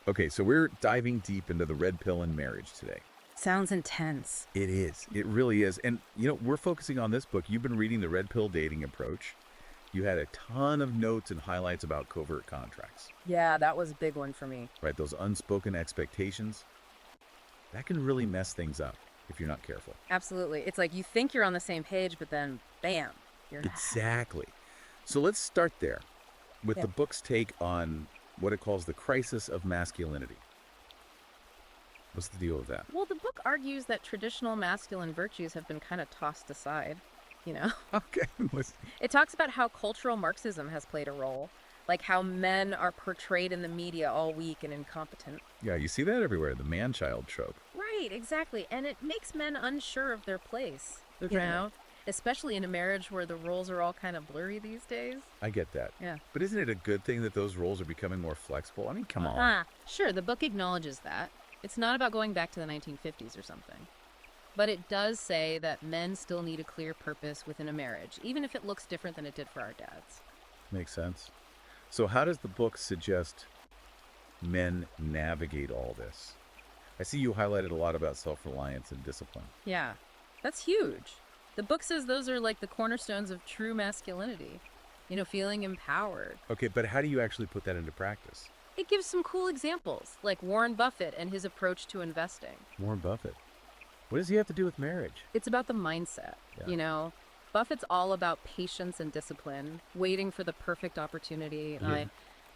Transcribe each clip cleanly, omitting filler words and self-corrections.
Okay, so we're diving deep into the red pill in marriage today. Sounds intense. It is. It really is. And, we're focusing on this book. You've been reading the red pill dating approach. You had a ton of notes and highlights about covert contracts, Yeah, that was a big one for me. right? Those unspoken expectations. That can really mess things up if you're not careful. Absolutely. It's like you think you're on the same page, but then bam, you're not. Exactly. So let's start there with Yeah. the book's take on what it calls the crisis of masculinity. What's the deal with that? Well, the book argues that traditional masculine virtues have been kind of tossed aside, you know? Okay. It talks about how cultural Marxism has played a role, like how men are portrayed in the media all weak and incompetent. Yeah, you see that everywhere, the man-child trope. Right, exactly. And it makes men unsure of their place, you Definitely. know? Especially in a marriage where the roles are all kind of blurry these days. I get that. Yeah. But isn't it a good thing that those roles are becoming more flexible? I mean, come on. Sure, the book acknowledges that. It's not about going back to the 1950s or something. But it does say that men still need a clear purpose within a marriage, even if it looks different than it did for our dads. Makes sense. So how does the book suggest men navigate all this? I see you highlighted a lot about self-reliance and discipline. Yeah, that's huge. The book says those are like the cornerstones of true masculinity. You know, feeling empowered. Okay, but how do you actually put that into practice? It gives some cool examples, like Warren Buffett and his approach to investing. Warren Buffett. What does he have to do with marriage? It's about the mindset, Yeah. you know? Buffett's all about patience and discipline, waiting for the perfect opportunity,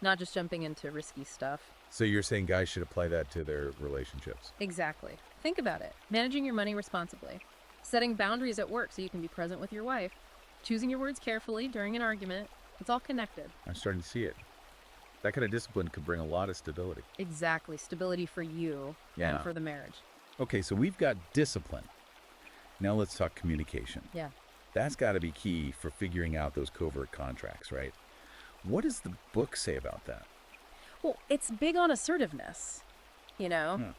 not just jumping into risky stuff. So you're saying guys should apply that to their relationships? Exactly. Think about it. Managing your money responsibly, setting boundaries at work so you can be present with your wife, choosing your words carefully during an argument. It's all connected. I'm starting to see it. That kind of discipline could bring a lot of stability. Exactly. Stability for you Yeah. and for the marriage. Okay, so we've got discipline. Now let's talk communication. Yeah. That's got to be key for figuring out those covert contracts, right? What does the book say about that? Well, it's big on assertiveness, you know,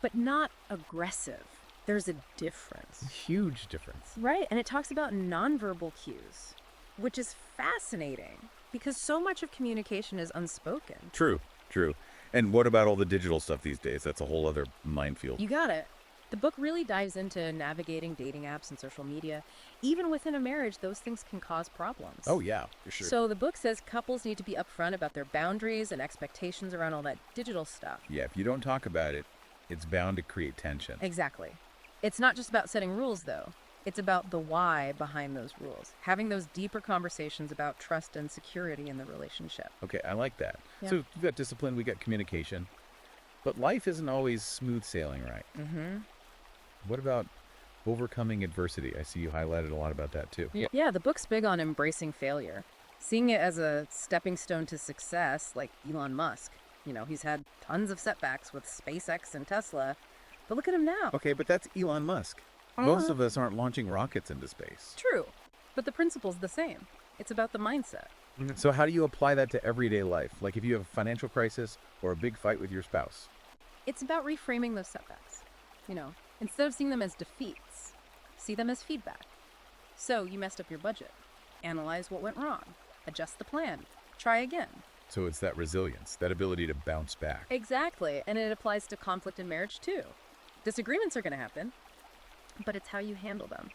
but not aggressive. There's a difference. Huge difference. Right. And it talks about nonverbal cues, which is fascinating because so much of communication is unspoken. True. And what about all the digital stuff these days? That's a whole other minefield. You got it. The book really dives into navigating dating apps and social media. Even within a marriage, those things can cause problems. Oh, yeah, for sure. So the book says couples need to be upfront about their boundaries and expectations around all that digital stuff. Yeah, if you don't talk about it, it's bound to create tension. Exactly. It's not just about setting rules, though. It's about the why behind those rules, having those deeper conversations about trust and security in the relationship. Okay, I like that. Yeah. So we've got discipline, we got communication. But life isn't always smooth sailing, right? Mm-hmm. What about overcoming adversity? I see you highlighted a lot about that too. Yeah, the book's big on embracing failure, seeing it as a stepping stone to success, like Elon Musk. You know, he's had tons of setbacks with SpaceX and Tesla, but look at him now. Okay, but that's Elon Musk. Most of us aren't launching rockets into space. True, but the principle's the same. It's about the mindset. So how do you apply that to everyday life? Like if you have a financial crisis or a big fight with your spouse? It's about reframing those setbacks. You know, instead of seeing them as defeats, see them as feedback. So you messed up your budget. Analyze what went wrong. Adjust the plan. Try again. So it's that resilience, that ability to bounce back. Exactly, and it applies to conflict in marriage too. Disagreements are going to happen, but it's how you handle them.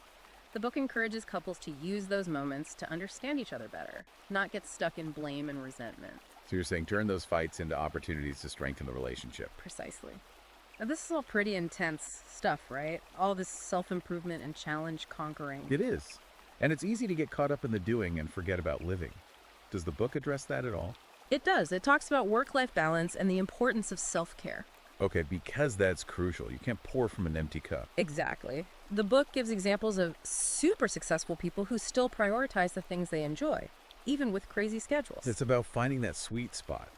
The book encourages couples to use those moments to understand each other better, not get stuck in blame and resentment. So you're saying turn those fights into opportunities to strengthen the relationship. Precisely. Now, this is all pretty intense stuff, right? All this self-improvement and challenge conquering. It is. And it's easy to get caught up in the doing and forget about living. Does the book address that at all? It does. It talks about work-life balance and the importance of self-care. Okay, because that's crucial. You can't pour from an empty cup. Exactly. The book gives examples of super successful people who still prioritize the things they enjoy, even with crazy schedules. It's about finding that sweet spot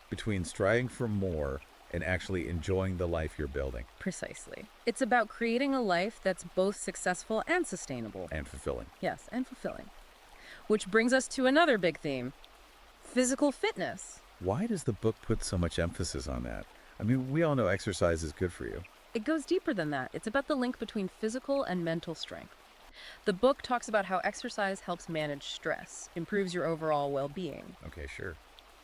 between striving for more and actually enjoying the life you're building. Precisely. It's about creating a life that's both successful and sustainable. And fulfilling. Yes, and fulfilling. Which brings us to another big theme, physical fitness. Why does the book put so much emphasis on that? I mean, we all know exercise is good for you. It goes deeper than that. It's about the link between physical and mental strength. The book talks about how exercise helps manage stress, improves your overall well-being. Okay, sure.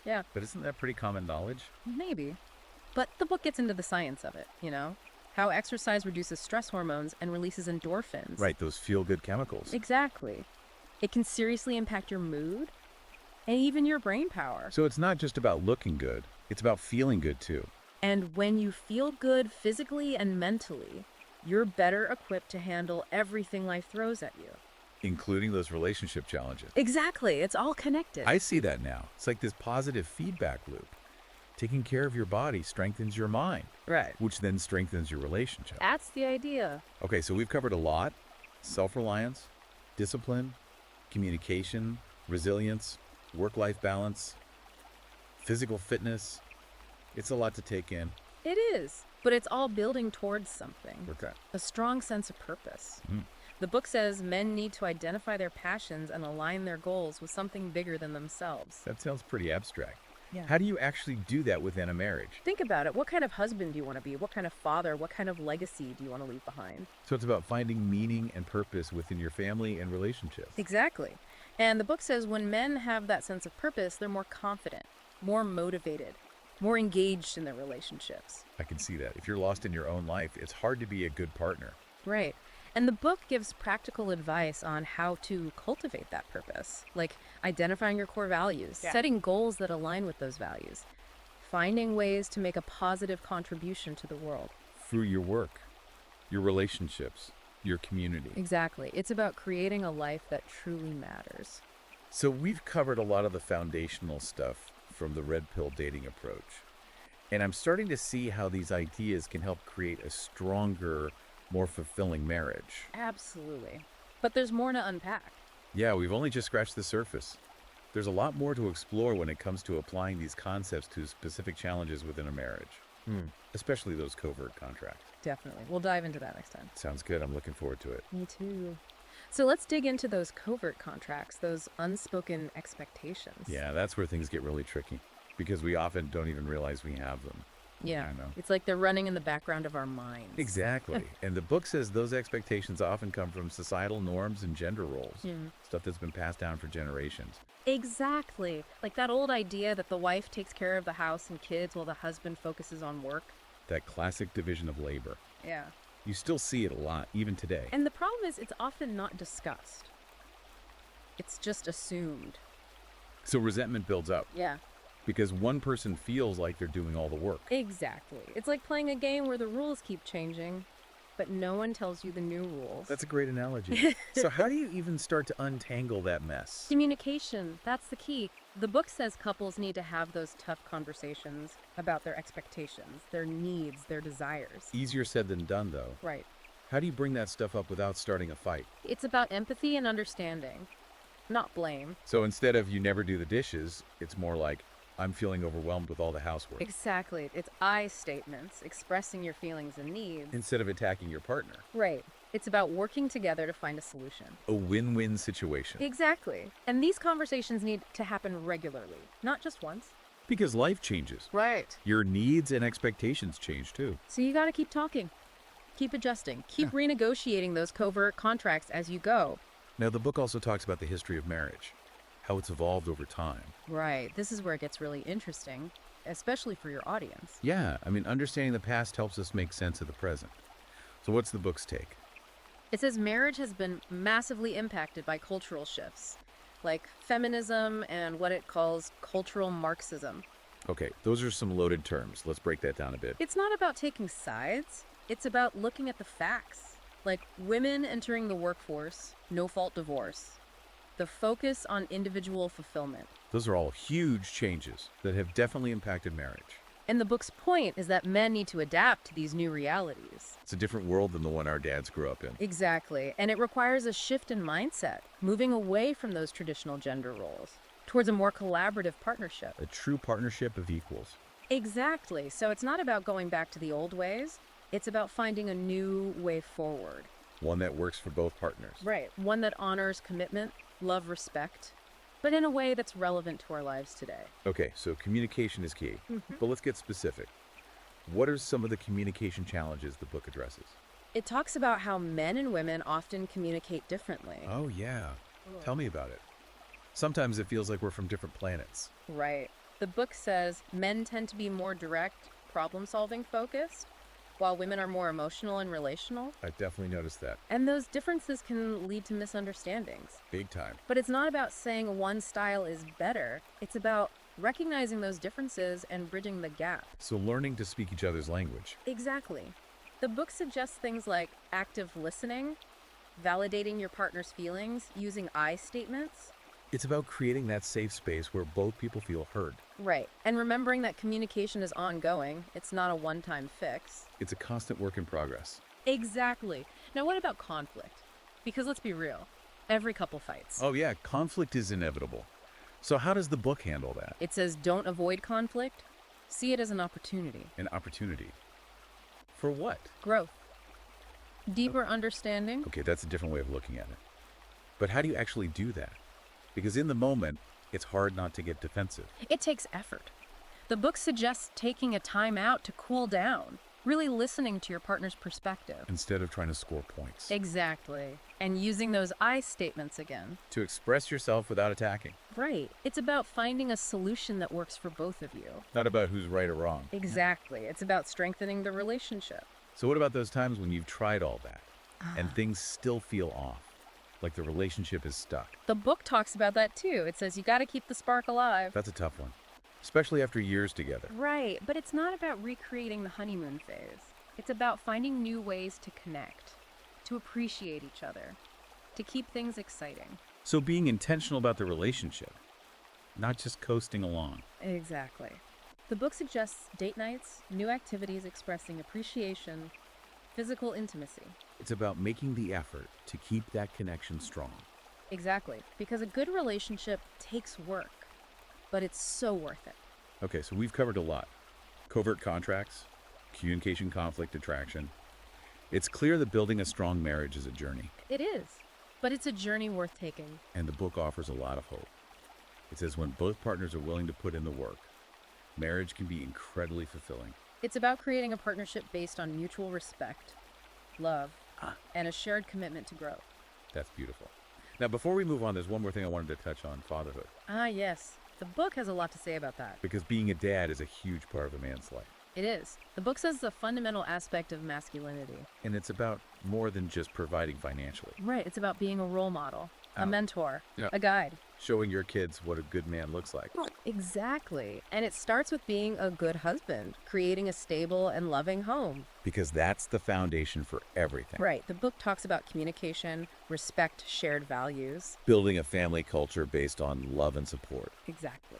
Yeah, But isn't that pretty common knowledge? maybe. But the book gets into the science of it, you know? How exercise reduces stress hormones and releases endorphins. Right, those feel-good chemicals. Exactly. It can seriously impact your mood and even your brain power. So it's not just about looking good, it's about feeling good too. And when you feel good physically and mentally, you're better equipped to handle everything life throws at you. Including those relationship challenges. Exactly. It's all connected. I see that now. It's like this positive feedback loop. Taking care of your body strengthens your mind, Right. which then strengthens your relationship. That's the idea. Okay, so we've covered a lot. Self-reliance, discipline, communication, resilience, work-life balance, physical fitness. It's a lot to take in. It is. But it's all building towards something. Okay. A strong sense of purpose. Mm. The book says men need to identify their passions and align their goals with something bigger than themselves. That sounds pretty abstract. Yeah. How do you actually do that within a marriage? Think about it. What kind of husband do you want to be? What kind of father? What kind of legacy do you want to leave behind? So it's about finding meaning and purpose within your family and relationships. Exactly. And the book says when men have that sense of purpose, they're more confident, more motivated, more engaged in their relationships. I can see that. If you're lost in your own life, it's hard to be a good partner. Right. And the book gives practical advice on how to cultivate that purpose, like identifying your core values, setting goals that align with those values, finding ways to make a positive contribution to the world. Through your work, your relationships, your community. Exactly. It's about creating a life that truly matters. So we've covered a lot of the foundational stuff from the red pill dating approach. And I'm starting to see how these ideas can help create a stronger, more fulfilling marriage. Absolutely. But there's more to unpack. Yeah, we've only just scratched the surface. There's a lot more to explore when it comes to applying these concepts to specific challenges within a marriage, especially those covert contracts. Definitely. We'll dive into that next time. Sounds good. I'm looking forward to it. Me too. So let's dig into those covert contracts, those unspoken expectations. Yeah, that's where things get really tricky because we often don't even realize we have them. Yeah. I know. It's like they're running in the background of our minds. Exactly. And the book says those expectations often come from societal norms and gender roles, stuff that's been passed down for generations. Exactly. Like that old idea that the wife takes care of the house and kids while the husband focuses on work. That classic division of labor. Yeah. You still see it a lot, even today. And the problem is it's often not discussed. It's just assumed. So resentment builds up Yeah. because one person feels like they're doing all the work. Exactly. It's like playing a game where the rules keep changing, but no one tells you the new rules. That's a great analogy. So how do you even start to untangle that mess? Communication, that's the key. The book says couples need to have those tough conversations about their expectations, their needs, their desires. Easier said than done, though. Right. How do you bring that stuff up without starting a fight? It's about empathy and understanding, not blame. So instead of you never do the dishes, it's more like, I'm feeling overwhelmed with all the housework. Exactly. It's I statements, expressing your feelings and needs. Instead of attacking your partner. Right. It's about working together to find a solution. A win-win situation. Exactly. And these conversations need to happen regularly, not just once. Because life changes. Right. Your needs and expectations change too. So you got to keep talking, keep adjusting, keep renegotiating those covert contracts as you go. Now, the book also talks about the history of marriage, how it's evolved over time. Right. This is where it gets really interesting, especially for your audience. Yeah, I mean, understanding the past helps us make sense of the present. So what's the book's take? It says marriage has been massively impacted by cultural shifts, like feminism and what it calls cultural Marxism. Okay, those are some loaded terms. Let's break that down a bit. It's not about taking sides. It's about looking at the facts, like women entering the workforce, no-fault divorce, the focus on individual fulfillment. Those are all huge changes that have definitely impacted marriage. And the book's point is that men need to adapt to these new realities. It's a different world than the one our dads grew up in. Exactly. And it requires a shift in mindset, moving away from those traditional gender roles towards a more collaborative partnership. A true partnership of equals. Exactly. So it's not about going back to the old ways. It's about finding a new way forward. One that works for both partners. Right. One that honors commitment, love, respect, but in a way that's relevant to our lives today. Okay, so communication is key. But let's get specific. What are some of the communication challenges the book addresses? It talks about how men and women often communicate differently. Oh, yeah. Tell me about it. Sometimes it feels like we're from different planets. Right. The book says men tend to be more direct, problem-solving focused, while women are more emotional and relational. I definitely noticed that. And those differences can lead to misunderstandings. Big time. But it's not about saying one style is better. It's about recognizing those differences and bridging the gap. So learning to speak each other's language. Exactly. The book suggests things like active listening, validating your partner's feelings, using I statements. It's about creating that safe space where both people feel heard. Right. And remembering that communication is ongoing. It's not a one-time fix. It's a constant work in progress. Exactly. Now, what about conflict? Because let's be real, every couple fights. Oh yeah, conflict is inevitable. So how does the book handle that? It says don't avoid conflict, see it as an opportunity. An opportunity. For what? Growth. Deeper understanding. Okay, that's a different way of looking at it. But how do you actually do that? Because in the moment, it's hard not to get defensive. It takes effort. The book suggests taking a time out to cool down, really listening to your partner's perspective. Instead of trying to score points. Exactly. And using those I statements again. To express yourself without attacking. Right. It's about finding a solution that works for both of you. Not about who's right or wrong. Exactly. It's about strengthening the relationship. So what about those times when you've tried all that and things still feel off? Like the relationship is stuck. The book talks about that too. It says you got to keep the spark alive. That's a tough one. Especially after years together. Right, but it's not about recreating the honeymoon phase. It's about finding new ways to connect, to appreciate each other, to keep things exciting. So being intentional about the relationship, not just coasting along. Exactly. The book suggests date nights, new activities expressing appreciation, physical intimacy. It's about making the effort to keep that connection strong. Exactly, because a good relationship takes work, but it's so worth it. Okay, so we've covered a lot. Covert contracts, communication, conflict, attraction. It's clear that building a strong marriage is a journey, It is, but it's a journey worth taking. and the book offers a lot of hope. It says when both partners are willing to put in the work, marriage can be incredibly fulfilling. It's about creating a partnership based on mutual respect, love, and a shared commitment to growth. That's beautiful. Now, before we move on, there's one more thing I wanted to touch on, fatherhood. Ah, yes. The book has a lot to say about that. Because being a dad is a huge part of a man's life. It is. The book says it's a fundamental aspect of masculinity. And it's about more than just providing financially. Right. It's about being a role model, Oh. a mentor, Yeah. a guide. Showing your kids what a good man looks like. Exactly. And it starts with being a good husband, creating a stable and loving home. Because that's the foundation for everything. Right. The book talks about communication, respect, shared values. Building a family culture based on love and support. Exactly.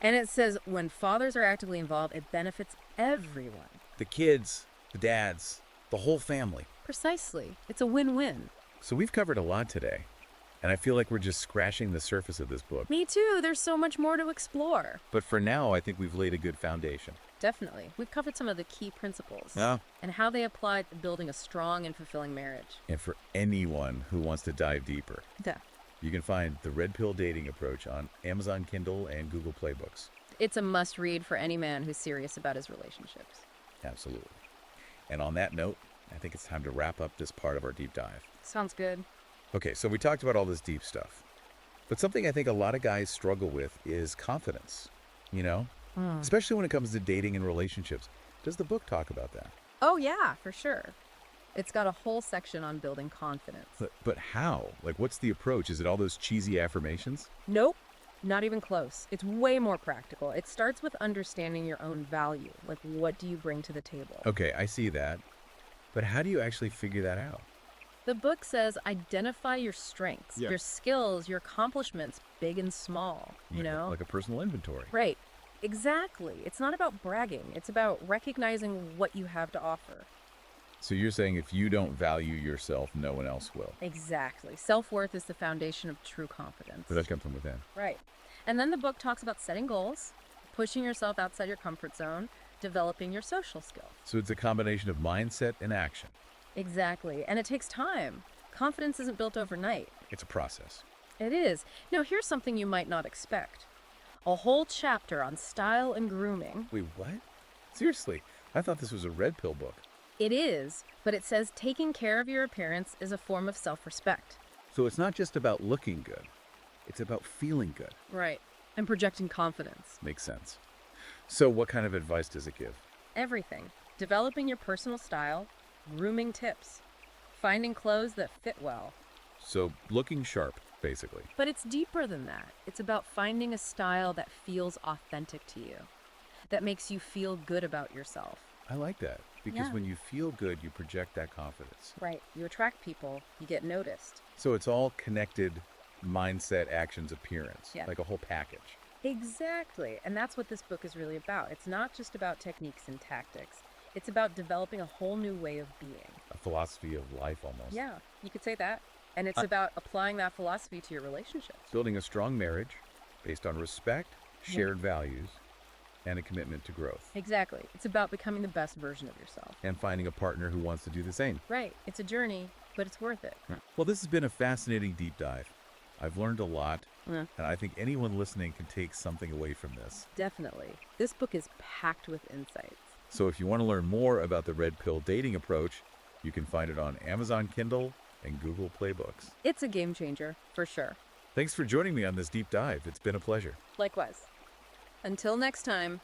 And it says when fathers are actively involved, it benefits everyone. The kids, the dads, the whole family. Precisely. It's a win-win. So we've covered a lot today. And I feel like we're just scratching the surface of this book. Me too. There's so much more to explore. But for now, I think we've laid a good foundation. Definitely. We've covered some of the key principles Yeah. and how they apply to building a strong and fulfilling marriage. And for anyone who wants to dive deeper, Yeah. you can find the Red Pill Dating Approach on Amazon Kindle and Google Play Books. It's a must-read for any man who's serious about his relationships. Absolutely. And on that note, I think it's time to wrap up this part of our deep dive. Sounds good. Okay, so we talked about all this deep stuff. But something I think a lot of guys struggle with is confidence, you know? Especially when it comes to dating and relationships. Does the book talk about that? Oh, yeah, for sure. It's got a whole section on building confidence. But how? Like, what's the approach? Is it all those cheesy affirmations? Nope, not even close. It's way more practical. It starts with understanding your own value. Like, what do you bring to the table? Okay, I see that. But how do you actually figure that out? The book says identify your strengths, Yeah. your skills, your accomplishments, big and small, you know? Like a personal inventory. Right. Exactly. It's not about bragging. It's about recognizing what you have to offer. So you're saying if you don't value yourself, no one else will. Exactly. Self-worth is the foundation of true confidence. But that comes from within. Right. And then the book talks about setting goals, pushing yourself outside your comfort zone, developing your social skills. So it's a combination of mindset and action. Exactly. And it takes time. Confidence isn't built overnight. It's a process. It is. Now, here's something you might not expect. A whole chapter on style and grooming. Wait, what? Seriously? I thought this was a red pill book. It is, but it says taking care of your appearance is a form of self-respect. So it's not just about looking good. It's about feeling good. Right. and projecting confidence. Makes sense. So what kind of advice does it give? Everything. Developing your personal style, grooming tips, finding clothes that fit well. So looking sharp, basically. But it's deeper than that. It's about finding a style that feels authentic to you, that makes you feel good about yourself. I like that because Yeah. when you feel good, you project that confidence. Right. You attract people, you get noticed. So it's all connected mindset, actions, appearance, Yeah. like a whole package. Exactly. And that's what this book is really about. It's not just about techniques and tactics. It's about developing a whole new way of being. A philosophy of life almost. Yeah, you could say that. And it's I- about applying that philosophy to your relationships. Building a strong marriage based on respect, shared values, and a commitment to growth. Exactly. It's about becoming the best version of yourself. And finding a partner who wants to do the same. Right. It's a journey, but it's worth it. Well, this has been a fascinating deep dive. I've learned a lot, Yeah. and I think anyone listening can take something away from this. Definitely. This book is packed with insights. So if you want to learn more about the Red Pill dating approach, you can find it on Amazon Kindle and Google Play Books. It's a game changer, for sure. Thanks for joining me on this deep dive. It's been a pleasure. Likewise. Until next time.